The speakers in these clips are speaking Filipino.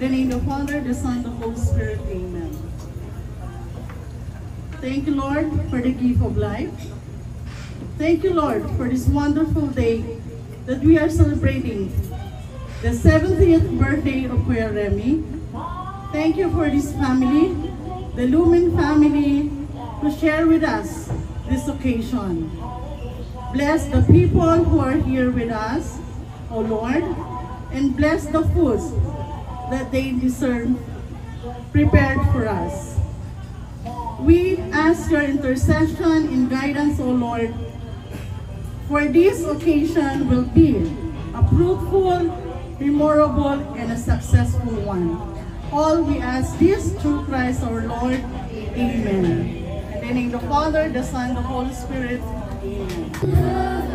the name of the Father, the Son, the Holy Spirit. Amen. Thank you, Lord, for the gift of life. Thank you, Lord, for this wonderful day that we are celebrating, the 70th birthday of Kuya Remy. Thank you for this family, the Lumen family, to share with us this occasion. Bless the people who are here with us, O Lord, and bless the foods that they deserve prepared for us. We ask your intercession and guidance, O Lord, for this occasion will be a fruitful, memorable, and a successful one. All we ask this through Christ our Lord. Amen. And in the name of the Father, the Son, the Holy Spirit. Amen.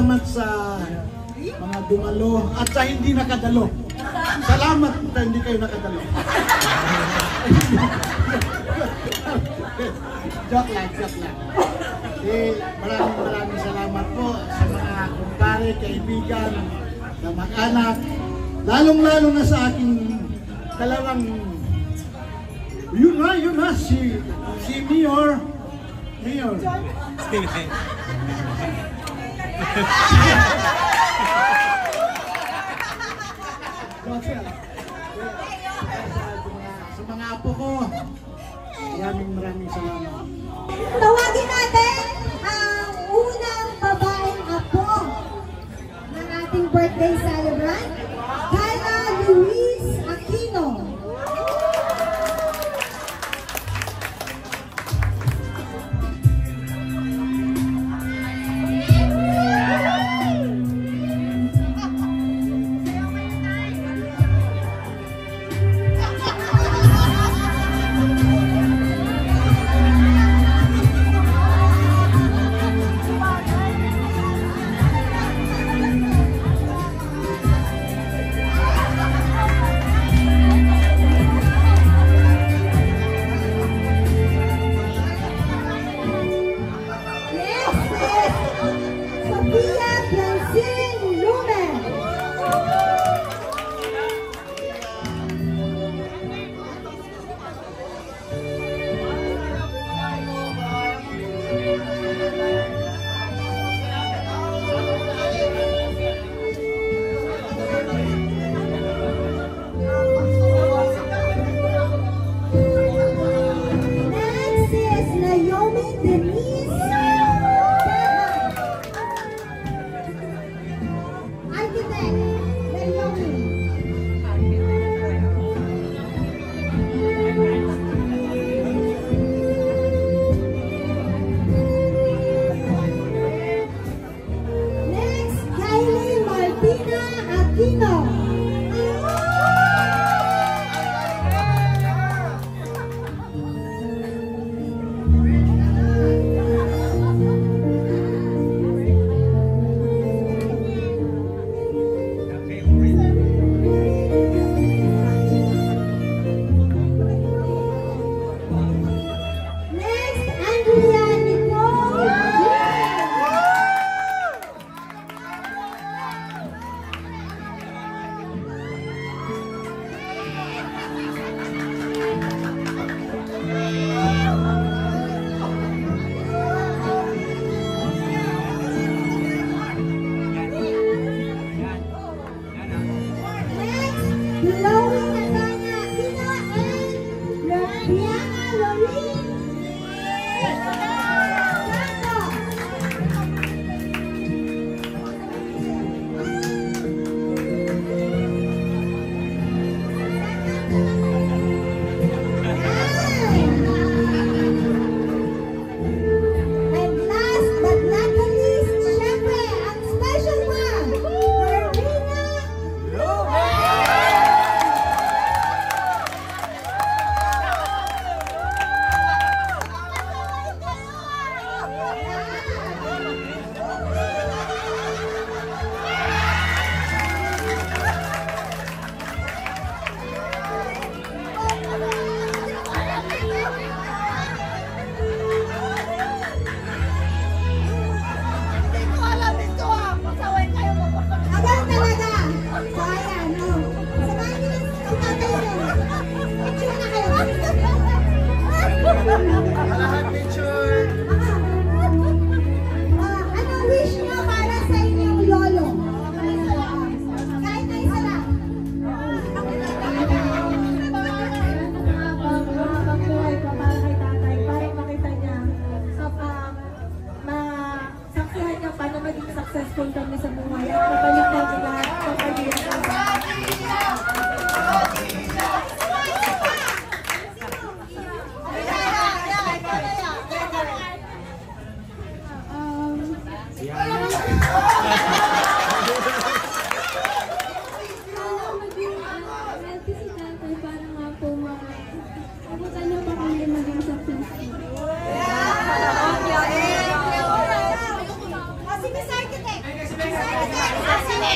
salamat sa mga dumalo at sa hindi nakadalo. Salamat sa hindi kayo nakadalo. Joke lang. Maraming salamat po sa mga kumpare, kaibigan, na mag-anak, lalong-lalo na sa aking dalawang, yun na, si Mayor. Sa mga apo ko, maraming salamat. Tawagin natin ang unang babaeng apo ng ating birthday celebrant, Kyla Luis Aquino.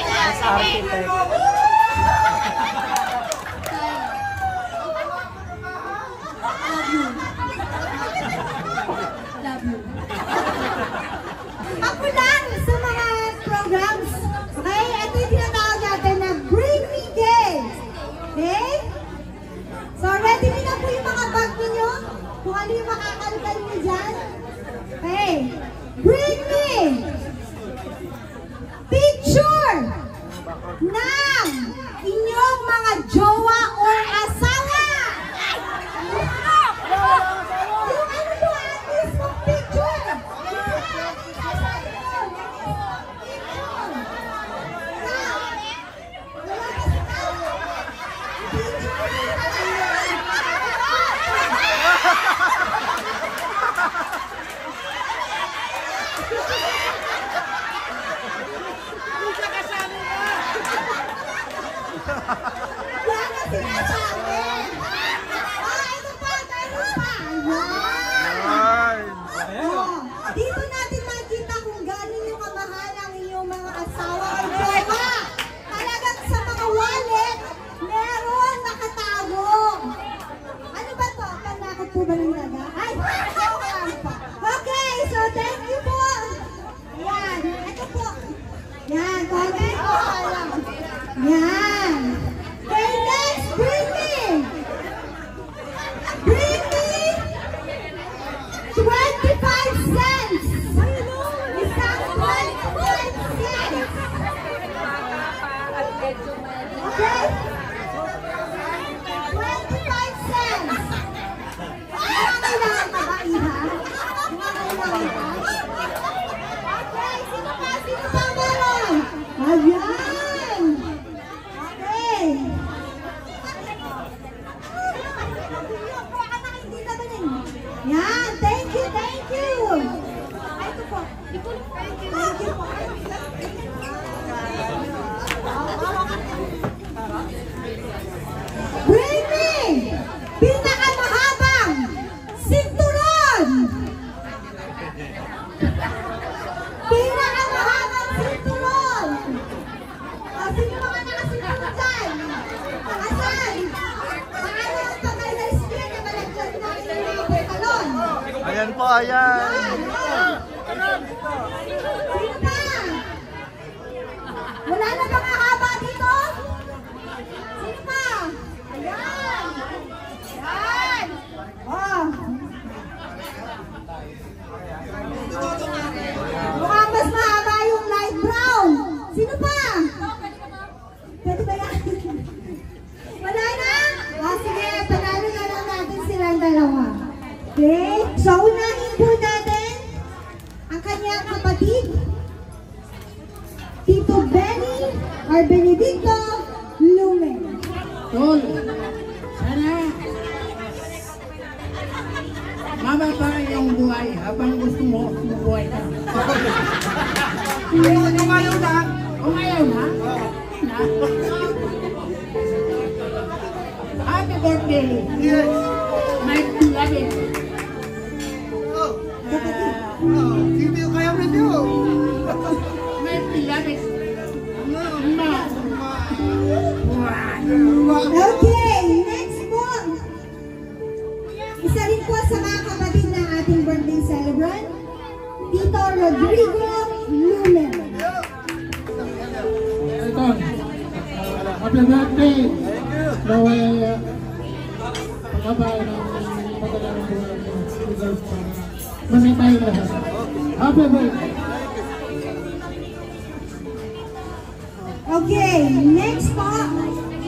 As architect. Ako lang sa mga programs. Okay, ito yung tinatawag natin na Bring Me Games. Okay? So, ready na po yung mga bag ninyo? Kung ano yung makakalkal nyo dyan? Okay. Bring me picture ng inyong mga jowa or asawa. Yung ano to, atis mong picture. Yan ang sinasabi. Ito pa, meron pa. Ayan. Dito natin makikita kung gaano yung kamahal ang inyong mga asawa o jowa. Talagang sa mga wallet, meron nakatago. Ano ba to? Panakot po ba ng daga? Ay, joke lang po. Okay, so thank you po. Yan, ito po. Yan, konti po alam. Yan. Okay, next, bring me 25 cents. Isang 25 cents. Okay? 25 cents. Mga kailangan ka ba, Iha? Mga kailangan ka? Okay, sino pa? Sino pa meron? Ayan. Okay. Yan, thank you, thank you. Ay, ito po. Thank you po. Bring me pinakamahabang sinturon. Pinakamahabang sinturon. Sino mga nakasinturon dyan? Asan? Paano ang pagay na skin na malaglag na inyong mga bukalon? Ayan po, ayan. Sino pa? Wala na mga haba dito? Sino pa? Ayan! Ayan! Oh! Mukhang mas mahaba yung light brown. Sino pa? Pwede ba yan? Wala na? Sige, panalo na lang natin silang dalawa. Okay? So, unahin po natin ang kanyang kapatid, Tito Benny or Benedicto Lumen. Tol, sana mababa yung buhay habang gusto mo mabuhay ka. Kung ayaw na, happy birthday, my beloved. My beloved. Okay, next po. Isa rin po sa mga kapatid ng ating birthday celebrant, Tito Rodrigo Lumen. Ito, happy birthday. Naway, pagkabay ng pagkagalang buhay mo. Masay tayo lahat. Happy birthday. Okay, next po.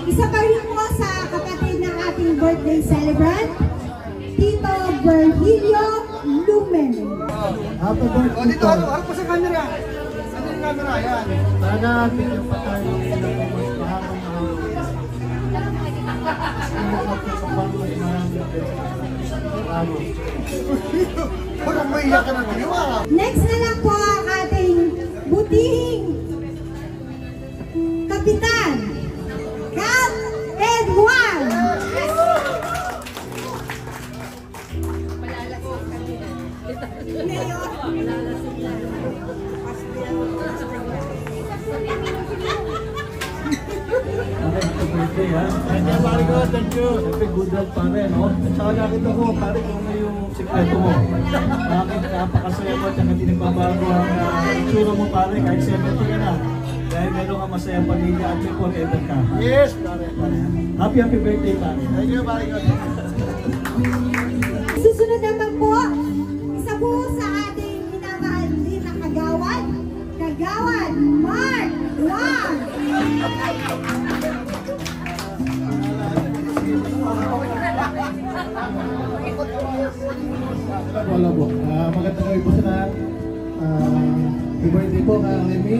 Isa pa rin po sa kapatid ng ating birthday celebrant, Tito Virgilio Lumen. Happy birthday. Dito, harap po sa camera. Saan yung camera? Ayan. Sana bigyan pa tayo ng mas mahabang Parang may iyak ka na tayo ah. Next na lang po ang ating butihing kapitan, Cap Edward. Ngayon, ha? Thank you, pare ko. Thank you. Siyempre, good health pare, no? At saka nakita ko, pare, kung ano yung sikreto mo. Bakit napakasaya mo at hindi nagbabago ang tsura mo, pare, kahit 70 ka na. Dahil meron kang masayang pamilya at may forever ka. Yes, pare. Happy birthday, pare. Thank you, pare ko. Susunod naman po, isa po sa ating minamahal din na kagawad. Kagawad Mark Wang! Wala po. Magandang gabi po sa lahat. Happy birthday po kay Remy.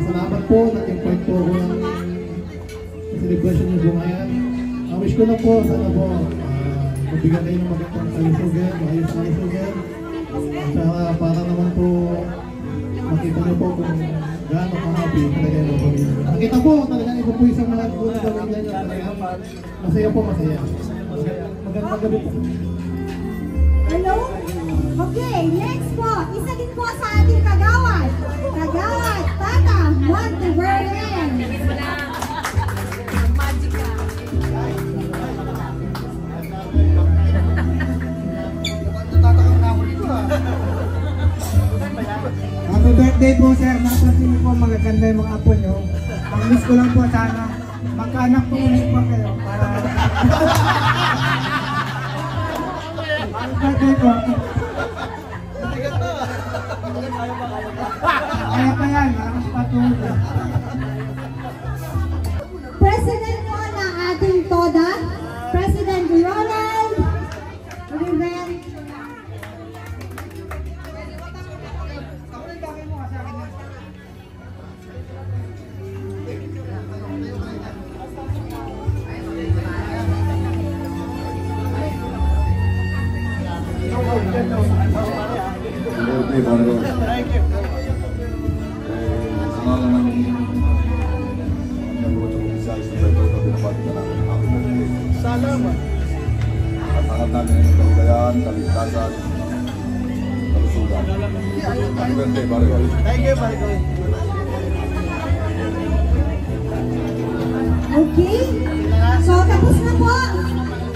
Salamat po. Nag-invite po ako ng celebration niyo po ngayon. Wish ko na po, sana po mabigyan kayo ng magandang kalusugan, maayos na kalusugan. At saka para naman po makita niyo po kung gaano ka-happy talaga yung pamilya. Nakita po talaga iba po isang mga po na pamilya niyo talaga. Masaya po, masaya. Magandang gabi po. Hello? Okay, next po. Isa din po sa ating kagawad. Kagawad Tata Monteverden. Happy birthday po, sir. Napansin niyo po magaganda yung mga apo niyo. Ang miss ko lang po sana, magkaanak po ulit po kayo para... Happy birthday po. Kaya pa yan, malakas pa po. President po ng ating TODA, President Ronald Riven. Birthday, pare ko. Thank you. Sa ngalan ng nagawa sa isa sa birthday ko, binabati ka namin ng happy birthday. Salamat. At hangat namin ng kaligtayan, kaligtasan, kalusugan. Happy birthday, pare ko. Thank you, pare ko. Okay? So, tapos na po.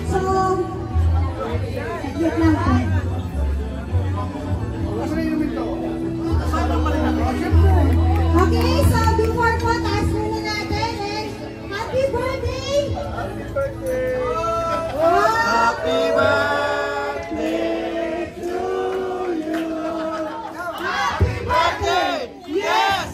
So, saglit lang po. Okay, so before po, taas muna natin and happy birthday! Happy birthday! Happy birthday to you! Happy birthday! Yes!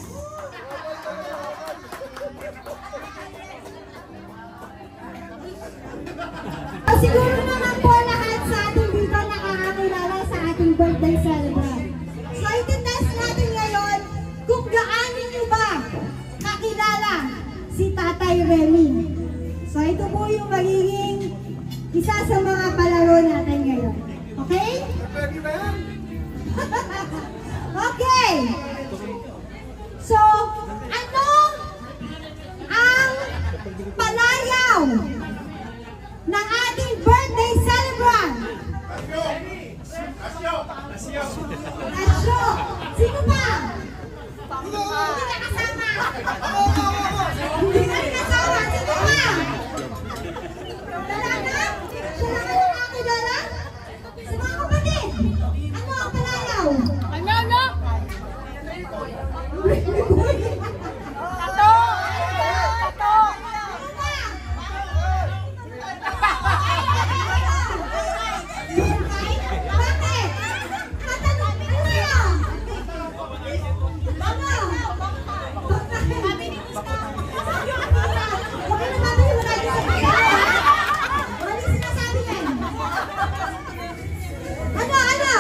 Siguro naman po lahat sa ating dito nakakakilala sa ating birthday celebrant. So ititest natin ngayon kung gaano nyo ba kakilala si Tatay Remy. So ito po yung magiging isa sa mga palaro natin ngayon. Okay? Okay! So, ano ang palayaw ng ating birthday celebrant? Asyo! Sino pa? Hindi na kasama! Hindi na kasama! Sino pa? Wala na? Siya lang ang nakakilala? Sa mga kapatid, ano ang palayaw? Tato! Tato! Bakit? Tatanong, ano yan? Ano? Mabilis ka! Huwag ka na mabilis, wala yung sabi. Ano yung sinasabi yan? Ano?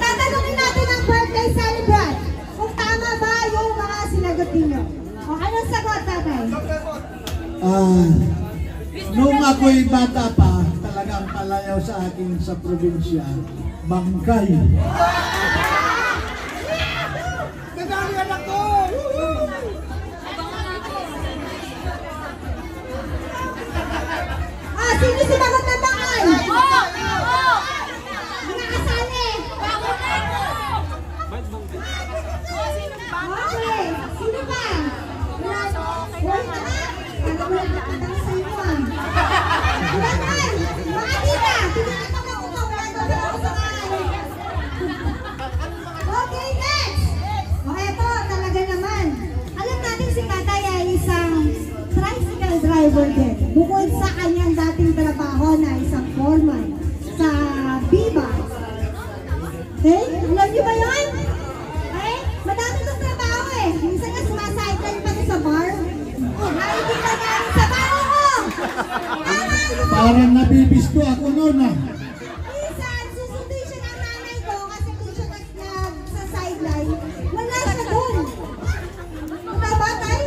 Tatanungin natin ang birthday celebrant kung tama ba yung mga sinagot ninyo. O, anong sagot, tatay? Nung ako'y bata pa, talagang palayaw sa akin sa probinsya, Bangkay. Nagalian ako! Sino sinagot ng Bangkay? Mga kasali. Okay, sino pa? Wala na. driver din. Bukod sa kanyang dating trabaho na isang foreman sa Viva. Okay? Alam niyo ba yun? Eh, madami itong trabaho eh. Minsan nga sumasaitan pa sa bar. Nakikita namin sa bar ko. Parang nabibisto ako noon ah. Minsan, susunduin siya ng nanay ko kasi kung siya sa sideline, wala siya doon. Tama tayo?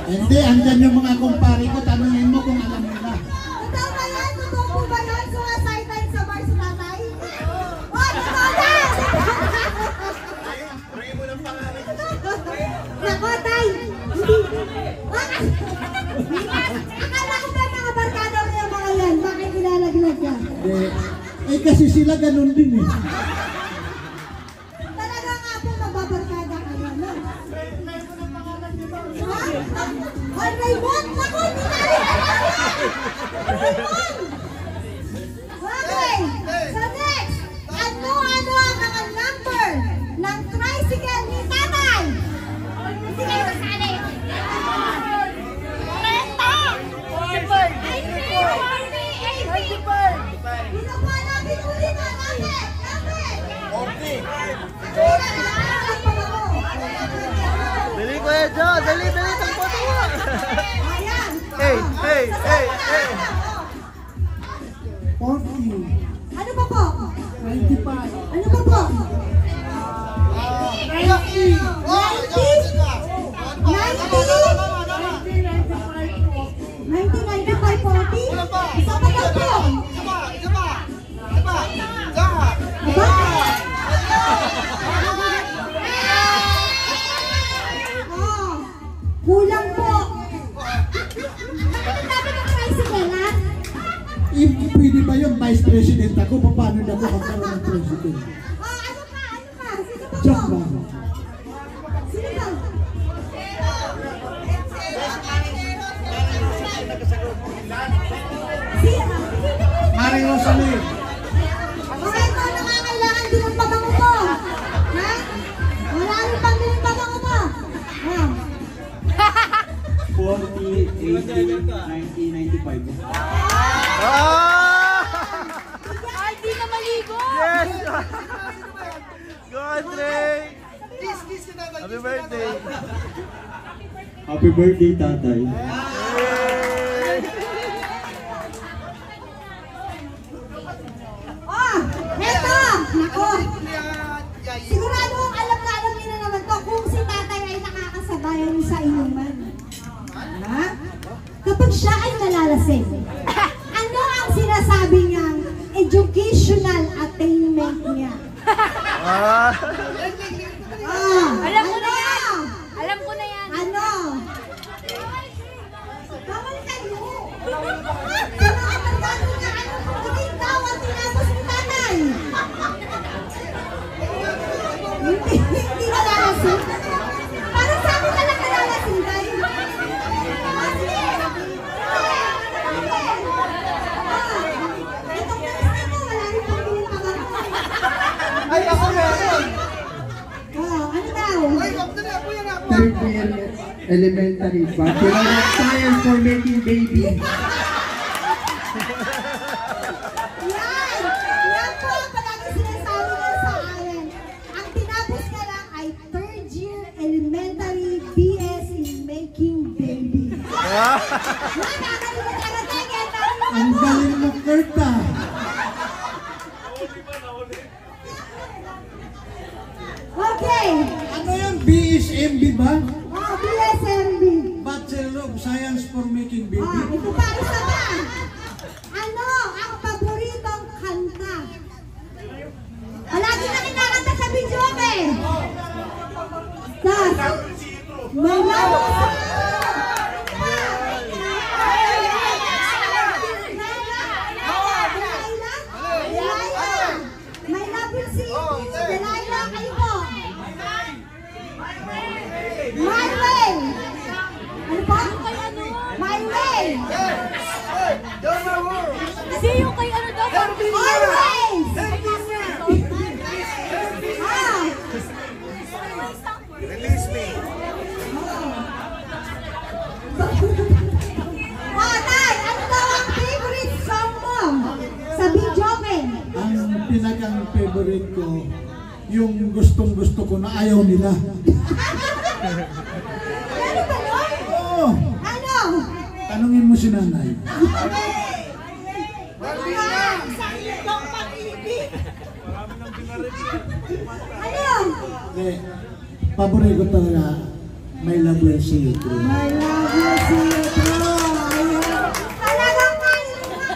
Hindi, andyan yung mga kumpare ko. Tanungin mo kung alam nila. Totoo ba yan? Totoo po ba yun? Sumasaitan sa bar sa tatay? Oh, totoo na! Nako, tay! Akala ko ba mga barkada mo yung mga yan? Bakit nilalaglag ka? Eh kasi sila ganun din eh. Talaga nga po magbabarkada ka yan, no? Ha? Oh, Raymond! Nako, hindi na rin alam yan! Raymond! Okay, so next, ano ang mga number ng tricycle ni tatay? Hindi kayo kasali. 30! Binaba namin ulit na namin! Dali Kuya Joe, dali, takbo. Ayan! Hey! 40, Ano ba po? 95, Ano ba po? 1995-40? Isa pa daw po! Aba? Oh, kulang po! Bakit sabi ng tricycle, ha? Pwede ba yung vice president ako? Paano na ako magkaroon ng president? Oh, ano pa? Sino pa Joke po? lang. Sino ba? Sino? Maring Rosalie. Okay, ito nakakailangan din ang pabango mo. Ha? Wala rin pang din ang pabango mo. Ha? 40, 80, 90, 95. Ay, di na maligo! Yes! Go, Andre! Happy birthday! Happy birthday, tatay. Oh, eto! Nako! Sigurado alam niyo na naman to kung si tatay ay nakakasabayan sa inuman. Ha? Kapag siya ay nalalasing, ano ang sinasabi niyang educational attainment niya? Alam ko na ano? yan! Alam ko na yan! Ano? Bawal kayo! Sa mga tandaan niya, ano daw ang tinapos ni tatay? Hindi nalalasing? Parang sabi ka lang nalalasing tayo. Itong talis na ito, wala rin pang bilhin pa ba? Ay, ako meron. Ano daw? Third year elementary, Bachelor of Science for making baby. Yan! Yan po ang palagi sinasabi niya sa akin. Ang tinapos ka lang ay third year elementary BS in making baby. Yan! Nakakalimutan ka na tayo. Ang galing mo, Kurt ah. Okay. Ano yung BSMB ba? Oh, BSMB. Bachelor of Science for Making Baby. Ito pa, isa pa. Ano ang paboritong kanta? Palagi na kinakanta sa video eh. May labo sa... May labo si Delilah, kayo po. My way. Ano po? My way. Kasi yung kay ano daw, Always. Release me. talagang favorite ko, yung gustong-gusto ko na ayaw nila. Ano ba yun? Oo, Ano? tanungin mo si nanay. Ano? Hindi, paborito ko talaga, may love will see you through. I love you, see you through. Ayan. Talagang kanin mo na.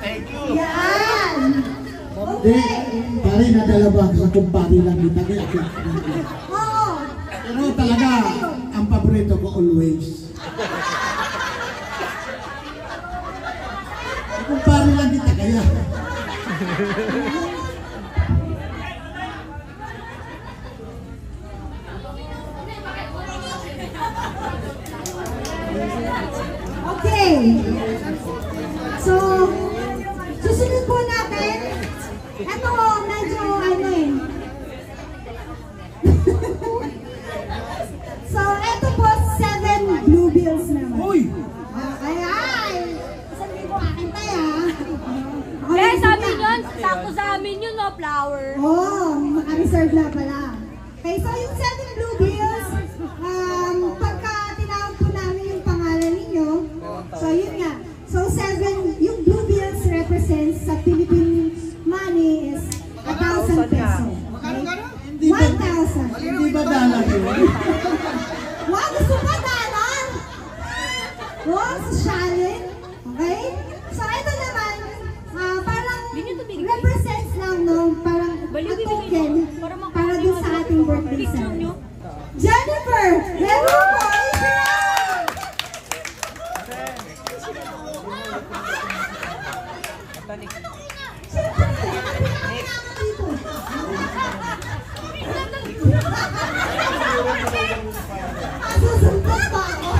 Thank you. Yan. Hindi, pare nadala ba sa kumpari lang kita kaya. Oo. Pero talaga, ang paborito ko always. Kumpari lang kita kaya. Okay. So, susunod po natin. Ito, medyo ano eh. So, ito po, 7 blue bills naman. Uy! Ayan. Isang libo akin tayo, ha? Eh, sabi yun, sakto sa amin yun, no, flower. Oh, maka-reserve na pala. Okay, so yung 7 blue bills, pagka tinawag po namin yung pangalan ninyo, so yun nga. So 7, yung blue bills represents sa Philippine money is 1,000 peso. Okay? 1,000. Hindi ba dala yun? Wow, gusto pa dalan? Wow, sosyalin. Okay? So ito naman, parang represents lang, no? Parang a token para dun sa ating birthday celebrant. Jennifer! Hello po! Masusunod ba ako?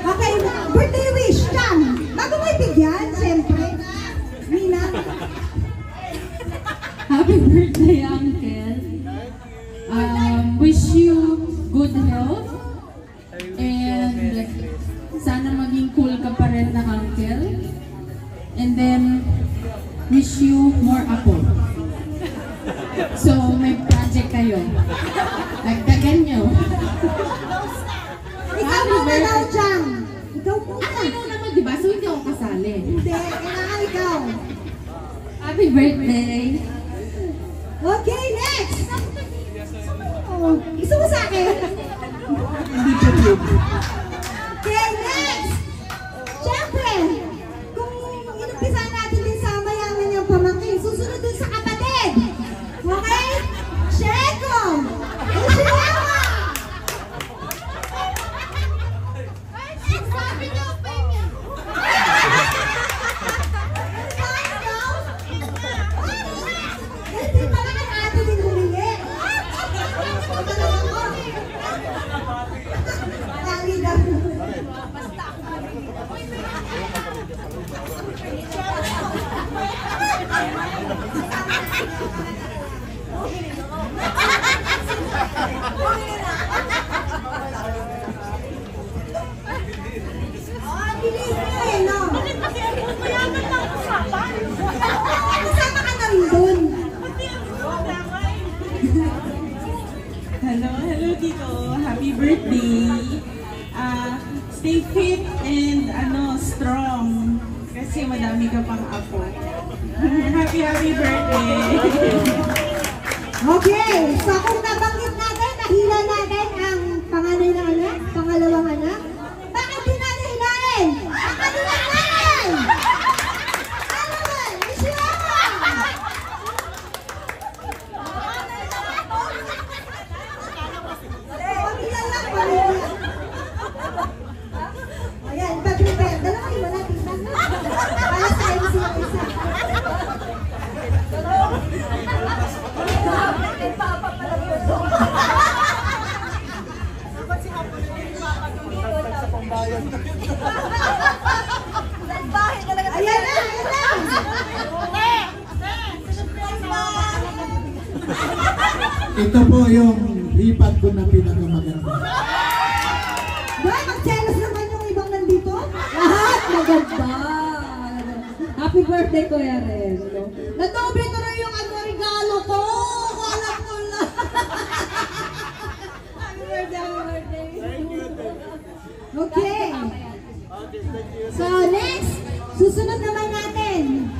Okay, birthday wish, Chan. Bago mo ibigyan, siyempre. Mina. Happy birthday, Uncle. Wish you good health. And sana maging cool ka pa rin na Uncle. And then, wish you more apo. So, may project kayo. Dagdagan nyo. Ikaw muna daw, Chan. Ikaw muna. Ako naman, di ba? So, hindi ako kasali. Hindi, kailangan ikaw. Happy birthday. Okay, next! Oh, gusto mo sa akin? Hindi pa yun. Okay, next! Siyempre, kung inumpisahan natin din sa mayaman niyang pamangkin, susunod dun sa kapatid! Okay? Sheko! Ushiyama! Sabi niyo, Penya! Hindi pala kay ate din humingi. Kali daw. Bilis mo eh, no? Bakit kasi ako mayaman lang usapan? Kasama ka na rin dun. Hello Tito. Happy birthday. Stay fit and strong. Kasi madami ka pang apo. Happy birthday. Okay, so kung nabanggit natin, nahila natin ang panganay na anak, pangalawang anak, bakit di natin hilahin? Ang kanilang nanay! Ano ba? Ishiyama! Pamilya lang, pamilya. Ayan, pag-prepare. Dalawa iba natin. Para sa MC yung isa. Ito po yung hipag ko na pinakamaganda. Ba, mag-jealous naman yung ibang nandito? Lahat maganda. Happy birthday, Kuya Renzo. Nadobre ko na yung regalo ko. Alam ko na. Happy birthday. Okay. So, next. Susunod naman natin.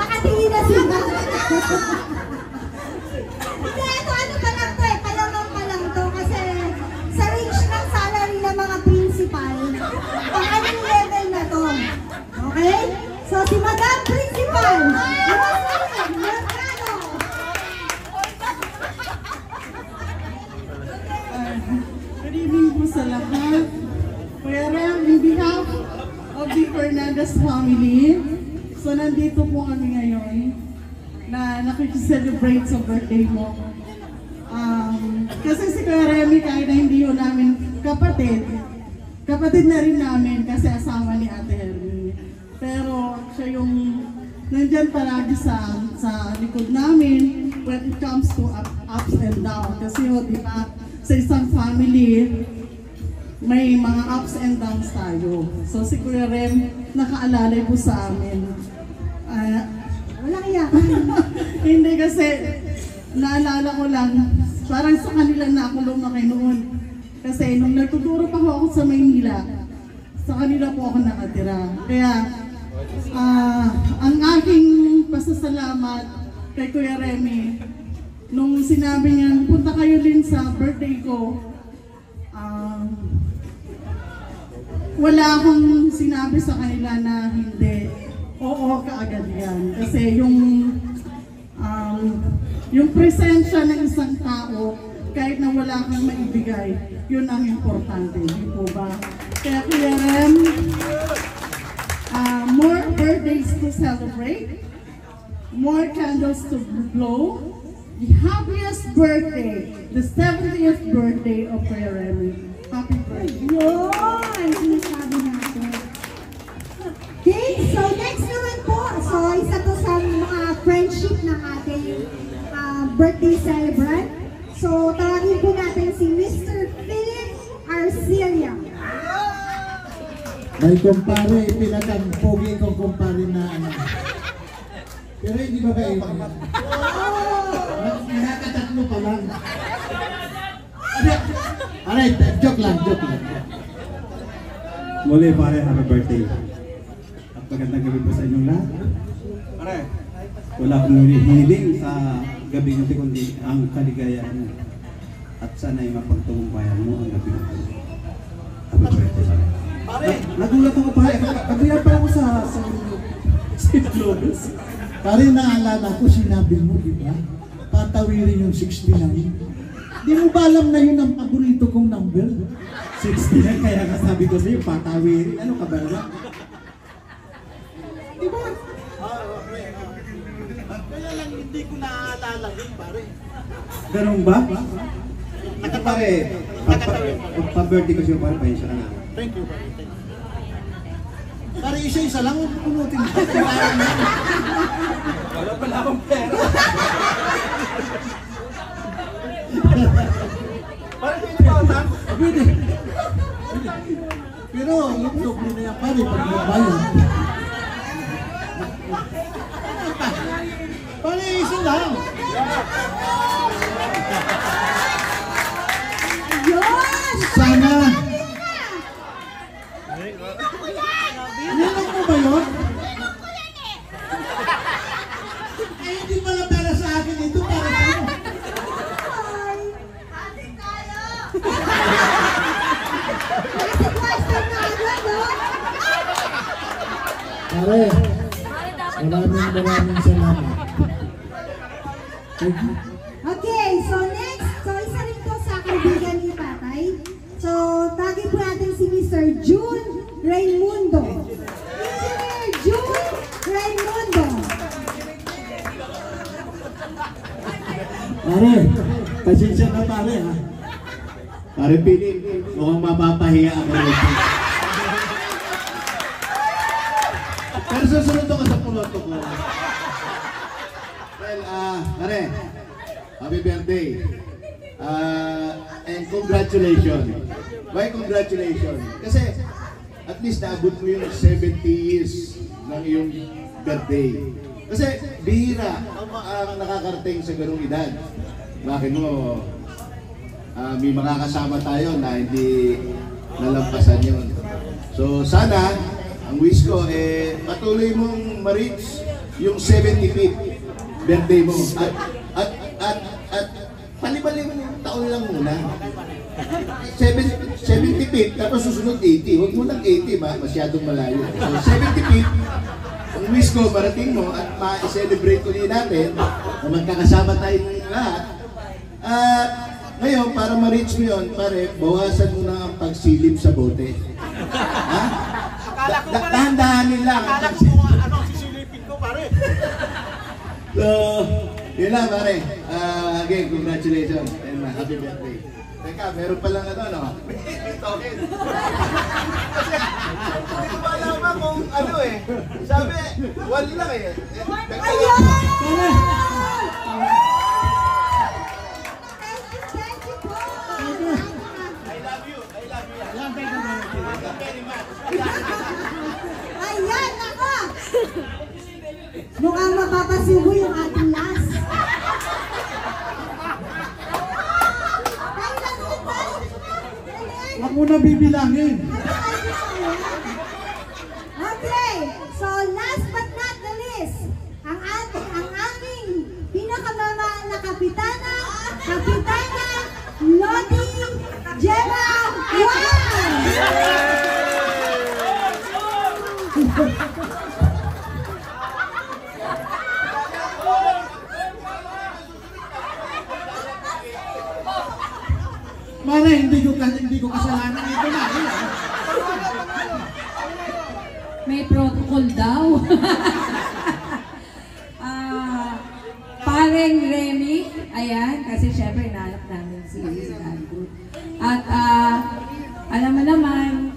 Nakatingin na sila. Hindi, ito ano pa lang to eh. Palamang pa lang to. Kasi sa range ng salary ng mga principal, pang anong level na to. Okay? So, si Madam Principal. Good evening po sa lahat. Kuya Rem, in behalf of the Fernandez family, so nandito po kami ngayon na nakikiselebrate sa birthday mo. Kasi si Kuya Remy, kahit na hindi yun namin kapatid na rin namin kasi asawa ni Ate Hermy. Pero siya yung nandyan palagi sa likod namin when it comes to ups and downs. Kasi di ba, sa isang family, may mga ups and downs tayo. So si Kuya Rem, nakaalalay po sa amin. Walang iyak. Hindi kasi, naalala ko lang, parang sa kanila na ako lumaki noon. Kasi nung nagtuturo pa ako sa Maynila, sa kanila po ako nakatira. Kaya, ang aking pasasalamat kay Kuya Remy, nung sinabi niya, punta kayo din sa birthday ko, wala akong sinabi sa kanila na hindi. Oo, kaagad yan. Kasi yung presensya ng isang tao, kahit na wala kang maibigay, yun ang importante. Hindi po ba? Kaya Kuya Rem, more birthdays to celebrate, more candles to blow, the happiest birthday, the 70th birthday of Kuya Remy. Happy birthday. Yun! Sinasabi natin. Okay, so next naman po. So, isa to sa mga friendship ng ating birthday celebrant. So, tawagin po natin si Mr. Philip Arcelia. May kumpare, pinatang pogi kong kumpare na ano. Pero hindi ba kayo? Nakakatatlo pa lang. Alright, joke lang. Muli pare, happy birthday. At magandang gabi po sa inyong lahat. Pare, wala akong hinihiling sa gabi nito kundi ang kaligayahan mo. At sana'y mapagtagumpayan mo ang gabi nito. Happy birthday pare. Nagulat ako pare, kagulat pa ako sa Lobos. Pare, naalala ko, sinabi mo, di ba? Patawirin yung 69. Di mo ba alam na yun ang paborito kong number? 69, kaya kasabi ko sa'yo, patawirin. Ano ka ba naman? Di ba? Kaya lang hindi ko naaalala yun, pare. Ganun ba? Pare, pag-birthday ko siya, pare, pahinsya ka na. Thank you, pare. Pare, isa-isa lang, huwag punutin. Wala pala akong pera. Pare, hindi ba utang? Pwede. Pero, yung doble na yan, pare, pag nabayan. Pare, isa lang. Sana. Ninong mo ba yun? Ay, hindi pala pera sa akin ito, para sa ano? Pare, maraming salamat. Okay, so next, so isa rin po sa kaibigan ni Tatay. So, tagin po natin si Mr. June Raimundo. Engineer June Raimundo. Pare, pasensya na pare ha. Pare Pili, mukhang mapapahiya ako rito. Pero susunod ako sa puloto ko. Well, pare, happy birthday. And congratulations. Why congratulations? Kasi at least naabot mo yung 70 years ng iyong birthday. Kasi bihira ang nakakarating sa ganung edad. Bakit mo, may makakasama tayo na hindi nalampasan yun. So sana, ang wish ko, patuloy mong ma-reach yung 75th birthday mo. At palibali mo yung taon lang muna. 75th, tapos susunod 80. Huwag mo lang 80, masyadong malayo. So 75th, ang wish ko, marating mo at ma-celebrate ulit natin na magkakasama tayo lahat. At ngayon, para ma-reach mo yun, pare, bawasan mo na ang pagsilip sa bote. Ha? Dahan-dahanin lang. Akala ko ano sisilipin ko, pare. So, yun lang, pare. Again, congratulations and happy birthday. Teka, meron palang no? Token. Kasi, hindi ko ba alam kung ano sabi, wala lang Ayun! Ayan, ako! Mukhang mapapasubo yung ating last. Huwag mo na bibilangin. Okay, so last but not the least, ang aming pinakamamahal na kapitana, Lodi Gemma Juan! Mana, hindi ko kasalanan ito na. May protocol daw. Pareng Remy, ayan, kasi syempre inaanap namin si Andrew. At alam mo naman,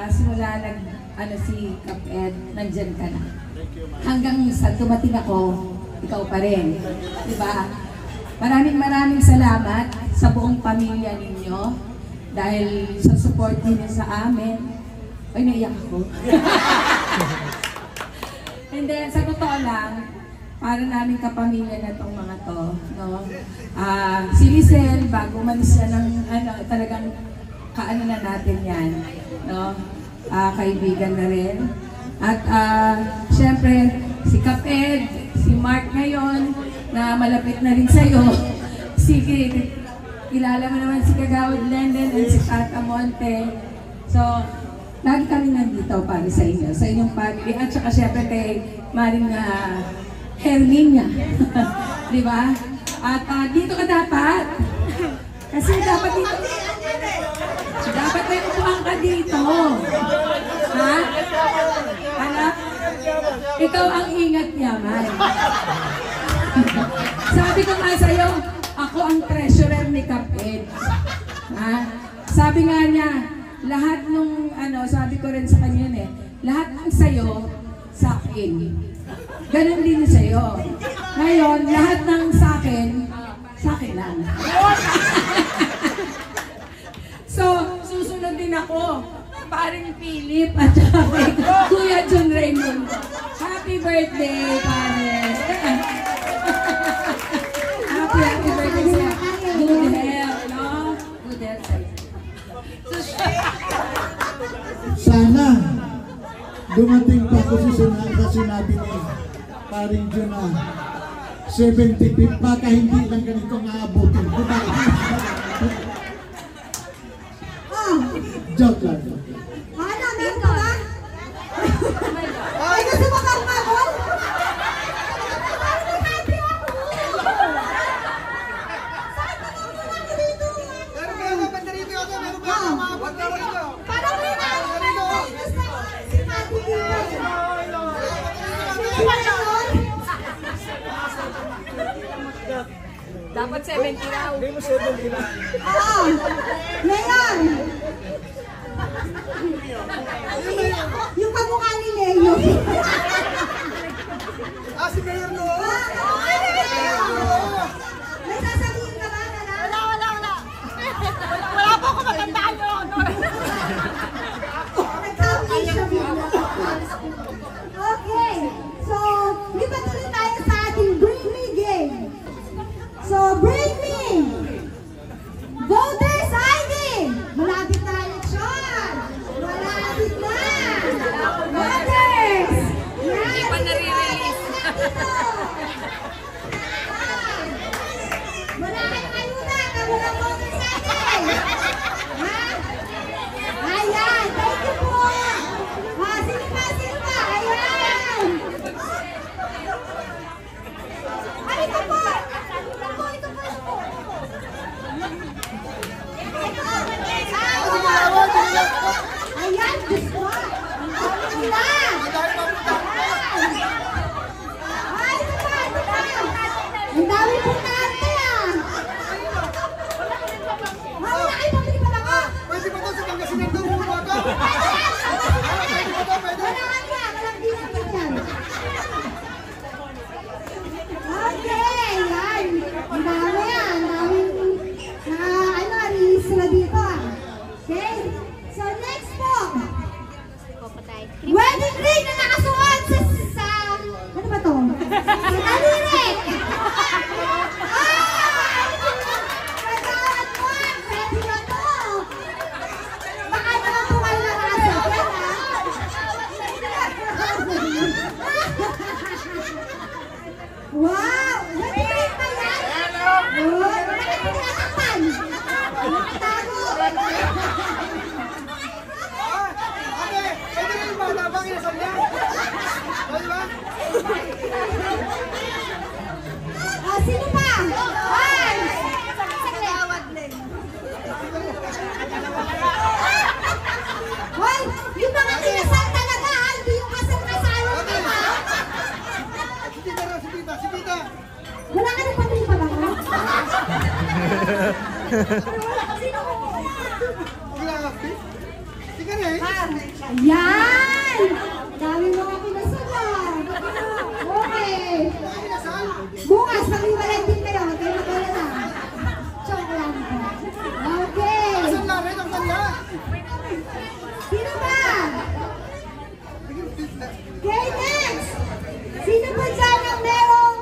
simula si Kap Ed, nandyan ka na. Hanggang sa dumating ako, ikaw pa rin. Diba? Maraming salamat sa buong pamilya ninyo dahil sa support ninyo sa amin. Ay, naiyak ako. And then, sa totoo lang, para namin kapamilya na itong mga to, no? Si Lizel, bago umalis siya ng, talagang kaano na natin yan, no? Kaibigan na rin. At, syempre, si Kap Ed, si Mark ngayon, na malapit na rin sa'yo. Kilala mo naman si Kagawad Lenden and si Tata Monte. So, lagi kami nandito para sa inyo, sa inyong family. At saka syempre kay Maring Herminia. Di ba? At dito ka dapat. Kasi dapat dito. Dapat may upuan ka dito. Ha? Anak? Ikaw ang ingat niya, man. Sabi ko nga sa'yo, ako ang treasurer ni Kap Ed. Ha? Sabi nga niya, lahat nung, sabi ko rin sa kanya lahat ng sa'yo, sa akin. Ganon din sa'yo. Ngayon, lahat ng sa akin lang. So, susunod din ako. Paring Philip at saka Kuya John Raymond. Happy birthday, pare! Happy birthday sa'yo. Good health, no? Good health sa'yo. Sana dumating pa ko sa sinabi ni Paring John na 75, baka hindi lang ganito maabutin. Joke lang. Ano, meron ka ba? Ay, gusto mo kang magol? Happy ako! Saan ka lang muna ka dito? Meron ka banda rito ako, meron ka mga banda rito. Parang rin ako, meron ka si Mati dito. Sino ba yun? Dapat 70 raw. Hindi mo 70 na. Oo, ngayon. Yung kamukha ni Leo. Si Mayor noon. Sino pa? Ay! Hoy, yung mga kinasal talaga, hindi yung kasal-kasalan ka ha? Wala ka nang pamilya pa ba? Sino? Ayan! Dami mga kinasal ah. Okay. Bukas, mag-iwalay din kayo. Huwag kayo mag-alala. Joke lang. Okay. Sino ba? Okay, next. Sino ba dyan ang merong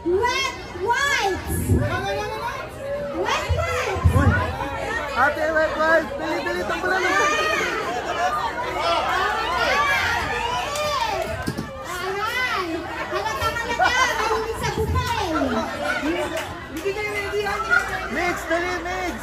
wet wipes? Wet wipes! Ate, wait. Bili itong bulalo. Ayan! Halata-halata! Mahilig sa bukay! Mix, dali, mix.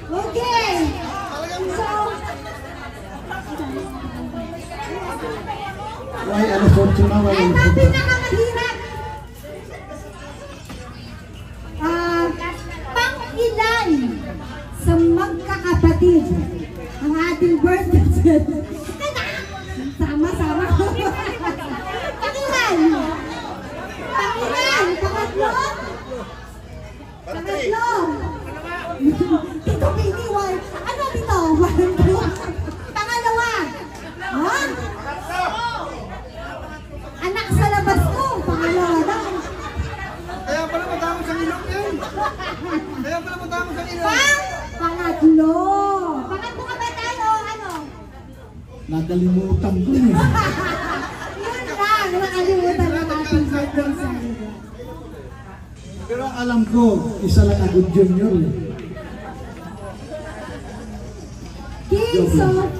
Okay! So, Why ano fortuna? Why ang ano pinakamahirap. Pang-ilan sa magkakapatid ang ating birthday. Sama-sama. Pang-ilan? Pang-ilan? Pangatlo? Pangatlo? Tito Pini, ano dito? Pangalawa? Ha? Anak sa labas ko, pangalawa daw. Kaya pala matapos sa ilong yun. Pangatlo. Pangatlo ka ba tayo? Ano? Nakalimutan ko eh. Yun lang, nakalimutan ng ating birthday celebration. Pero ang alam ko, isa lang Agud Junior. Kings of